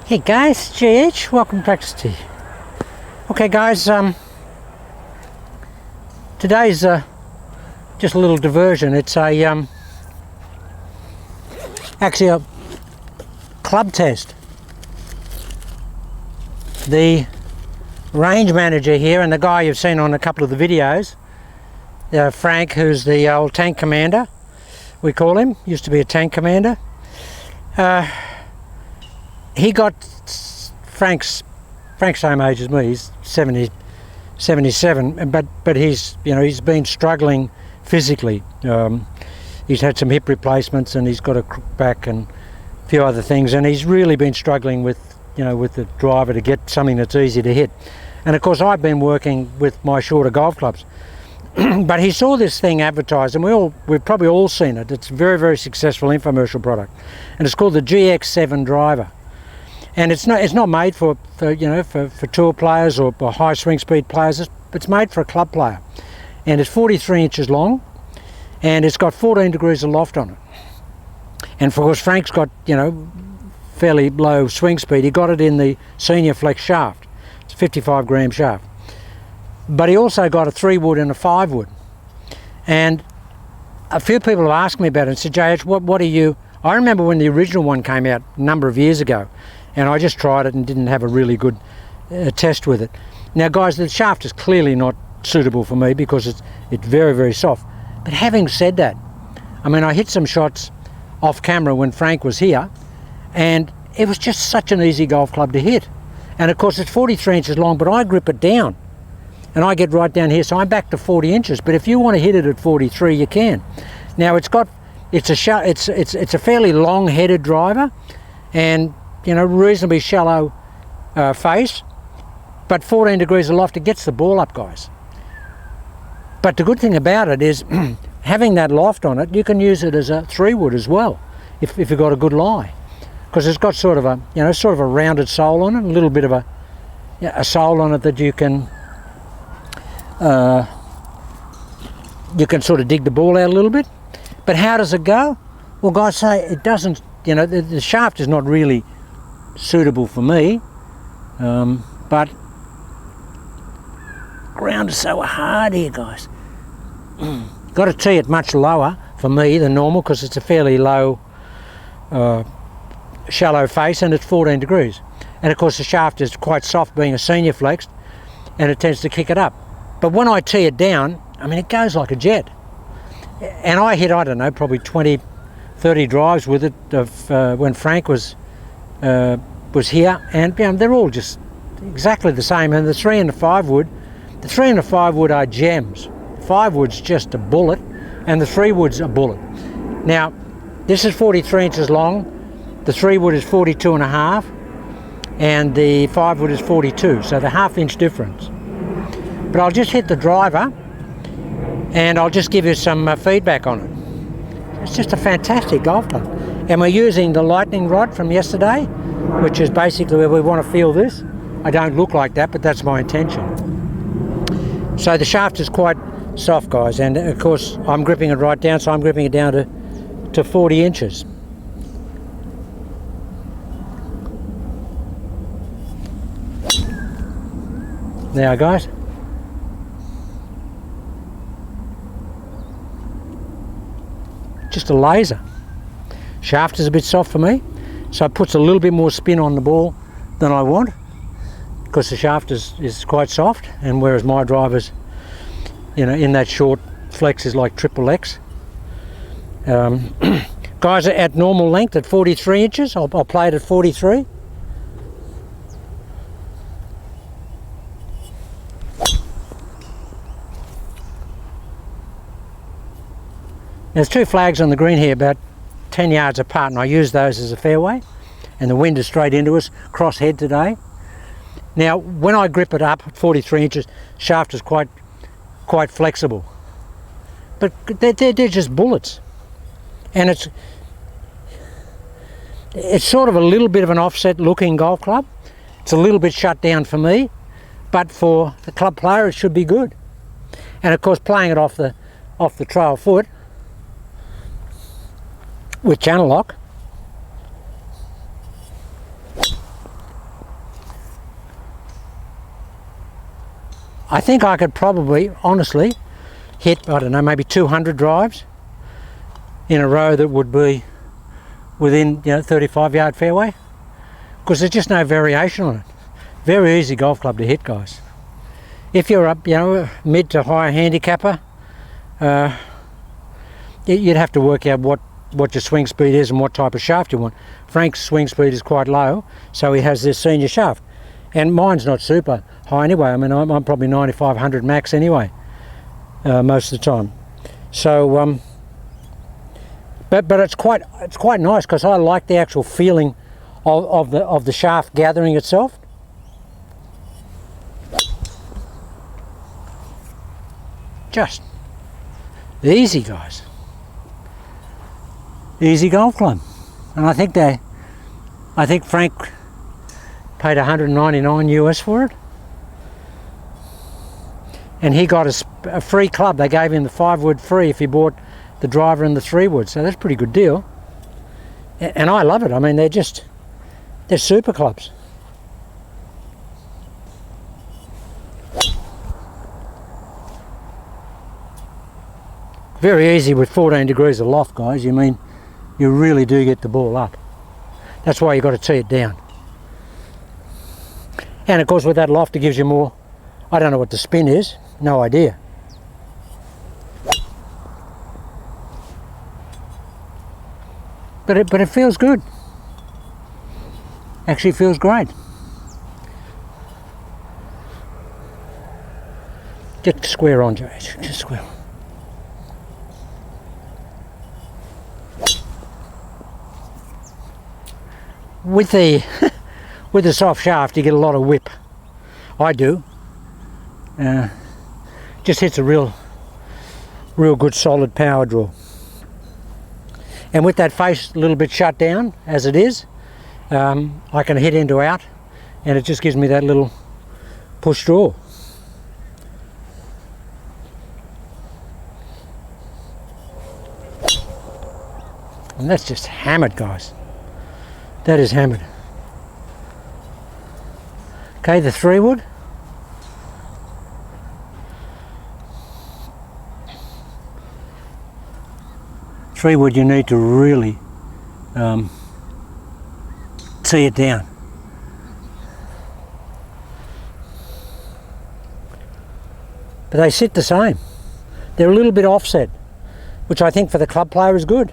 Hey guys, JH, welcome to Practice Tee. Okay guys, today's just a little diversion. It's a actually a club test. The range manager here and the guy you've seen on a couple of the videos, Frank, who's the old tank commander, we call him, used to be a tank commander. He got Frank's same age as me. He's 77, but he's been struggling physically. He's had some hip replacements and he's got a crook back and a few other things, and he's really been struggling with the driver to get something that's easy to hit. And of course I've been working with my shorter golf clubs. But he saw this thing advertised, and we've probably all seen it. It's a very, very successful infomercial product, and it's called the GX7 driver. And it's not made for tour players or high swing speed players. It's made for a club player, and it's 43 inches long, and it's got 14 degrees of loft on it. And of course Frank's got fairly low swing speed. He got it in the senior flex shaft. It's a 55 gram shaft. But he also got a 3-wood and a 5-wood. And a few people have asked me about it and said, JH, what are you... I remember when the original one came out a number of years ago, and I just tried it and didn't have a really good test with it. Now guys, the shaft is clearly not suitable for me because it's very, very soft. But having said that, I mean, I hit some shots off camera when Frank was here, and it was just such an easy golf club to hit. And of course it's 43 inches long, but I grip it down. And I get right down here, so I'm back to 40 inches. But if you want to hit it at 43, you can. Now it's a fairly long-headed driver, and reasonably shallow face, but 14 degrees of loft, it gets the ball up, guys. But the good thing about it is having that loft on it, you can use it as a 3-wood as well, if you've got a good lie, because it's got sort of a rounded sole on it, a little bit of a sole on it that you can sort of dig the ball out a little bit. But how does it go? Well, guys, say it doesn't. The shaft is not really suitable for me, but ground is so hard here, guys. Got to tee it much lower for me than normal because it's a fairly low, shallow face, and it's 14 degrees. And of course the shaft is quite soft, being a senior flexed, and it tends to kick it up. But when I tee it down, I mean, it goes like a jet. And I hit, I don't know, probably 20, 30 drives with it when Frank was here, and they're all just exactly the same. And the 3 and the 5-wood, are gems. 5-wood's just a bullet, and the 3-wood's a bullet. Now, this is 43 inches long, the 3-wood is 42 and a half, and the 5-wood is 42, so the half-inch difference. But I'll just hit the driver and I'll just give you some feedback on it. It's just a fantastic golf club. And we're using the lightning rod from yesterday, which is basically where we want to feel this. I don't look like that, but that's my intention. So the shaft is quite soft, guys, and of course I'm gripping it right down, so I'm gripping it down to 40 inches. Now guys, just a laser. Shaft is a bit soft for me, so it puts a little bit more spin on the ball than I want, because the shaft is quite soft, and whereas my driver's in that short flex is like triple X. Guys, at normal length at 43 inches, I'll play it at 43. There's 2 flags on the green here about 10 yards apart, and I use those as a fairway, and the wind is straight into us, cross head today. Now when I grip it up at 43 inches, shaft is quite flexible, but they're just bullets, and it's sort of a little bit of an offset looking golf club. It's a little bit shut down for me, but for the club player it should be good. And of course playing it off the trail foot with channel lock, I think I could probably, honestly, hit, I don't know, maybe 200 drives in a row that would be within, 35-yard fairway, because there's just no variation on it. Very easy golf club to hit, guys. If you're up, mid to high handicapper, you'd have to work out what your swing speed is and what type of shaft you want. Frank's swing speed is quite low, so he has this senior shaft, and mine's not super high anyway. I mean, I'm probably 9500 max anyway, most of the time. So, but it's quite nice, because I like the actual feeling of the shaft gathering itself. Just easy, guys. Easy golf club, and I think Frank paid $199 US for it, and he got a free club. They gave him the 5-wood free if he bought the driver and the 3-wood, so that's a pretty good deal. And I love it. I mean, they're super clubs. Very easy with 14 degrees of loft, guys. You really do get the ball up. That's why you've got to tee it down. And of course, with that loft, it gives you more. I don't know what the spin is, no idea. But it feels good. Actually feels great. Get square on, Jay. Just square on. With the soft shaft, you get a lot of whip. I do. Just hits a real good solid power draw. And with that face a little bit shut down as it is, I can hit into out, and it just gives me that little push draw. And that's just hammered, guys. That is hammered. Okay, the 3-wood. You need to really tee it down. But they sit the same. They're a little bit offset, which I think for the club player is good.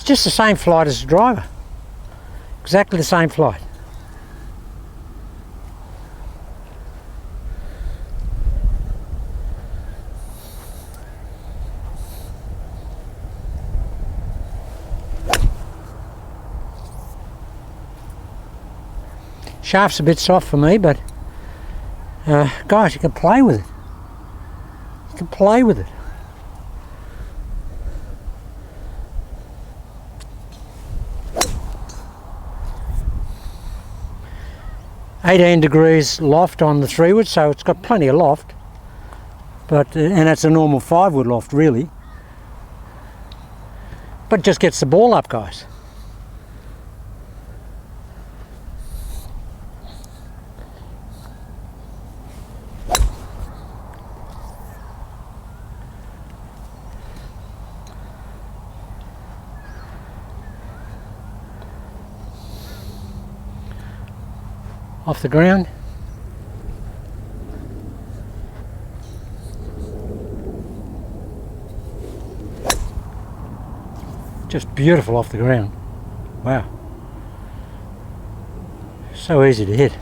Just the same flight as the driver. Exactly the same flight. Shaft's a bit soft for me, but guys, you can play with it. You can play with it. $18 degrees loft on the 3-wood, so it's got plenty of loft, but and that's a normal 5-wood loft really, but just gets the ball up, guys. Off the ground. Just beautiful off the ground. Wow. So easy to hit.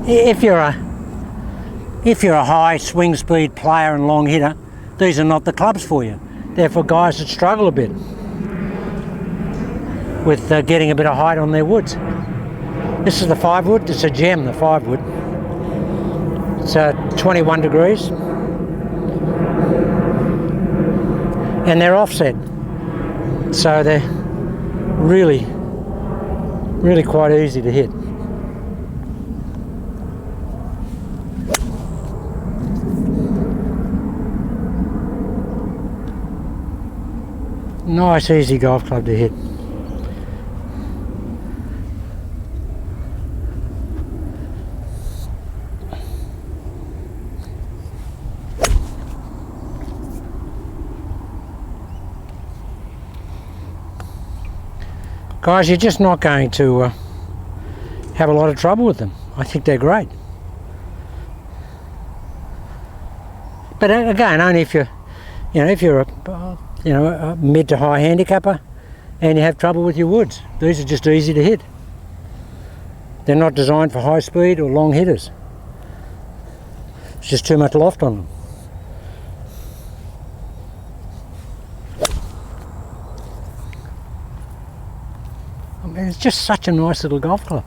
If you're a high swing speed player and long hitter, these are not the clubs for you. They're for guys that struggle a bit with getting a bit of height on their woods. This is the 5-wood. It's a gem, the 5-wood. It's 21 degrees. And they're offset. So they're really quite easy to hit. Nice easy golf club to hit. Guys, you're just not going to have a lot of trouble with them. I think they're great. But again, only if you're, if you're a mid to high handicapper and you have trouble with your woods. These are just easy to hit. They're not designed for high speed or long hitters. It's just too much loft on them. I mean, it's just such a nice little golf club.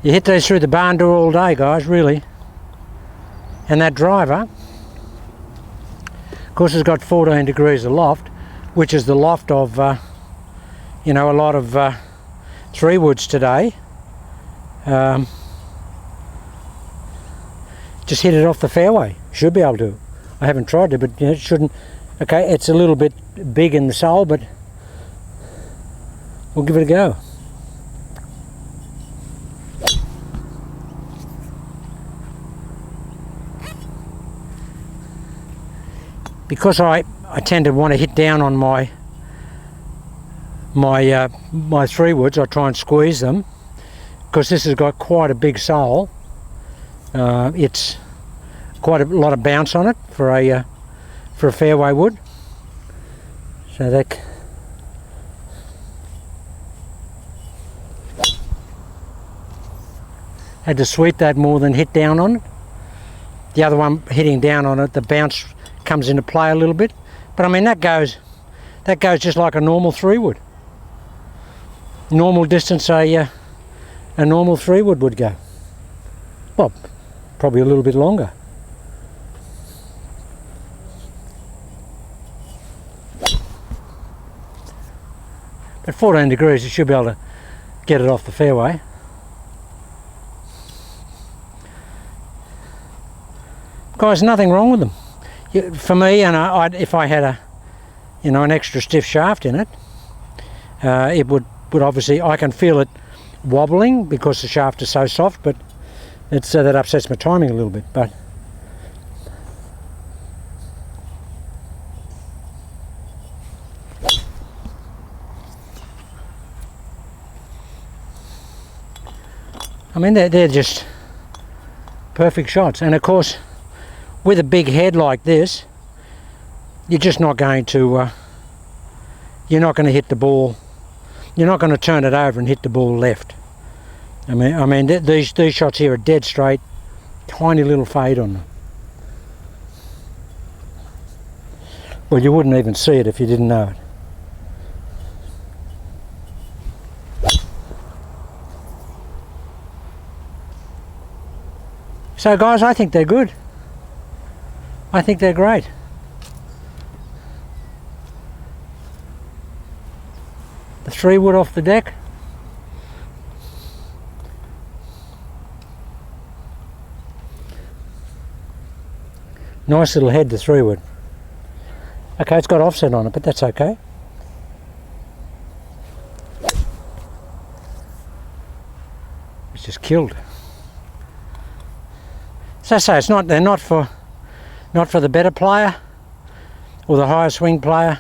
You hit these through the barn door all day, guys, really. And that driver, of course, has got 14 degrees of loft, which is the loft of, a lot of 3-woods today. Just hit it off the fairway. Should be able to. I haven't tried to, but it shouldn't. Okay, it's a little bit big in the sole, but we'll give it a go. Because I tend to want to hit down on my 3-woods, I try and squeeze them. Because this has got quite a big sole. It's quite a lot of bounce on it for a fairway wood. So that had to sweep that more than hit down on it. The other one hitting down on it, the bounce comes into play a little bit, but I mean that goes just like a normal 3-wood. Normal distance a normal 3-wood would go. Well, probably a little bit longer. At 14 degrees, you should be able to get it off the fairway. Guys, nothing wrong with them. For me, and if I had an extra stiff shaft in it, it would obviously, I can feel it wobbling because the shaft is so soft, but it's that upsets my timing a little bit. But I mean, they're just perfect shots, and of course, with a big head like this, you're just not going to hit the ball. You're not going to turn it over and hit the ball left. I mean, these shots here are dead straight, tiny little fade on them. Well, you wouldn't even see it if you didn't know it. So guys, I think they're good. I think they're great. The 3-wood off the deck. Nice little head, the 3-wood. Okay, it's got offset on it, but that's okay. It's just killed. So I say, they're not for the better player or the higher swing player.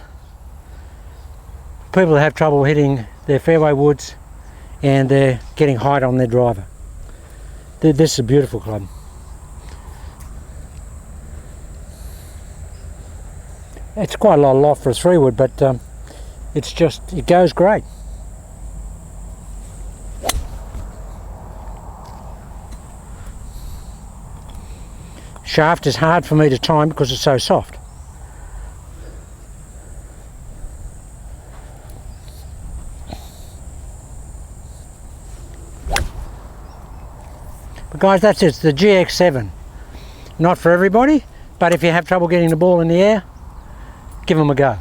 People that have trouble hitting their fairway woods and they're getting height on their driver. This is a beautiful club. It's quite a lot of loft for a 3-wood, but it goes great. Shaft is hard for me to time because it's so soft. But guys, that's it. It's the GX7. Not for everybody, but if you have trouble getting the ball in the air, give them a go.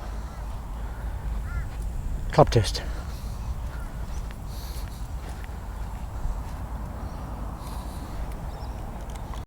Club test.